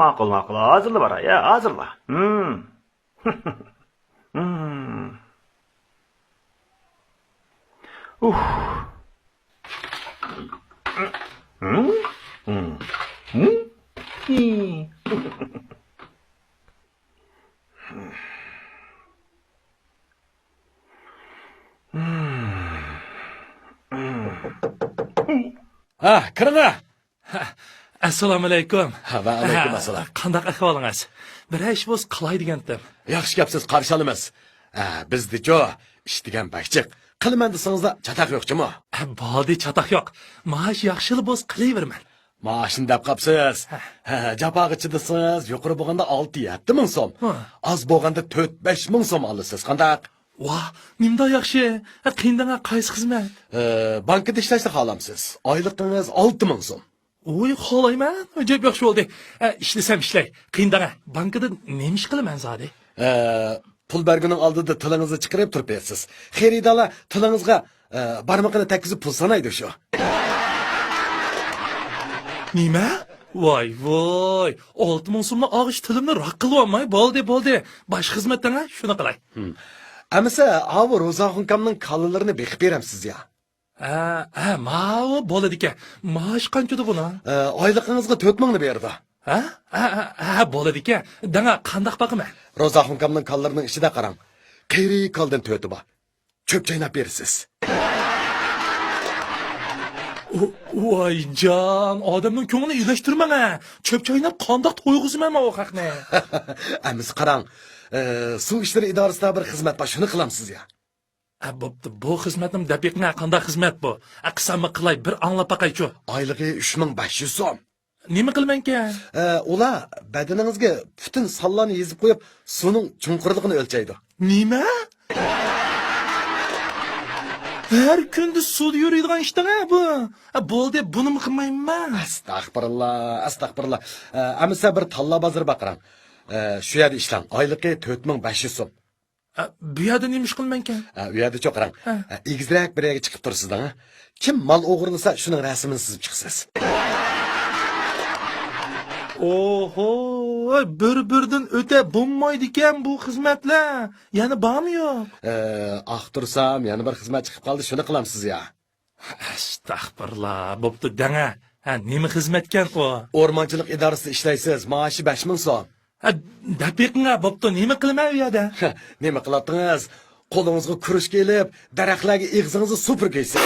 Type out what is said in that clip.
ma'qul, ma'qul. Hozirla bora, ya, hozirla. Kirma. Assalomu alaykum. Va alaykum assalom. Qanday ahvolingiz? Bir ish bo'z qilay degandim. Yaxshi gapsiz, qarshi olamiz. Bizda-ku ish degan bakchiq. Qilaman desangizda chataq yo'qchimi? Bodi chataq yo'q. Maosh yaxshili bo'z qilayverman. Maoshni deb qapsiz. Japog'ichi desiz, yuqori bo'lganda 6-7 ming so'm. Az bo'lganda 4-5 ming so'm olasiz. Qandaq? Voh, nimda yaxshi. Qiyindanga qaysi xizmat? Bankada ishlashni xohlamsiz. Oyligingiz 6 ming so'm. Oy, xohlayman. Jab yaxshi bo'ldi. Ishlasam ishlay. Qiyindanga bankada nima ish qilaman zodi? Pul bergining oldida tilingizni chiqarib turibsiz. Xaridorlar tilingizga barmoqini tekkizib pul sanaydi shu. Nima? Voy, voy. 6 ming so'mni og'ish tilimni roq qilib olmay, bo'ldi. Bosh xizmatdan shuni qilay. Amisa, avu Ro'zaxonkamning kallalarini bekib beramsiz ya. Ma'u bo'ladi ekan. Maosh qanchada buni? Oyligingizga 4 mingni berdi. Bo'ladi ekan. Danga qandaq boqaman? Ro'zaxonkamning kallarining ichida qarang. Qiyri kaldan 4i bor. Cho'p chaynab berasiz. Voy jon, odamning ko'nglini ilashtirmang. Cho'p chaynab qandoq to'yg'izman o haqni. Amis qarang. Suv ishlari idorasida bir xizmat bor, shuni qilamsiz ya. Bu xizmatim daqiqna qanday xizmat bu? Qisami qilay, bir anglab baqaychi. Oyligi 3500 so'm. Nima qilmankan? Ular badaningizga butun sonlarni yezib qo'yib, suvning chunqurligini o'lchaydi. Nima? Her kunda suvda yuradigan ishdan bu. Bo'ldi, buni qilmayman. Astag'firullah. Amisa bir talla bozor baqirang. Shu yerda ishlang. Oyligi 4500 so'm. Bu yerda nima ish qilmankan? Bu yerda cho'qirang. Egizrak bir yerga chiqib tursizdan. Kim mal o'g'irlasa, shuning rasmini sizib chiqsiz. Oho, bir-birdan o'ta bo'lmaydi ekan bu xizmatlar. Yana bormi yo'q? Tursam, yana bir xizmat chiqib qoldi, shuni qilamsiz ya. Astag'firullah, bo'pti danga. Nima xizmatkan u? O'rmonchilik idorasida ishlaysiz, maoshi 5000 so'm. Daqiqna bo'pti, nima qilaman u yerda? Nima qiladingiz? Qo'lingizga kurush kelib, daraxtlarga eg'zingizni supurgaysiz.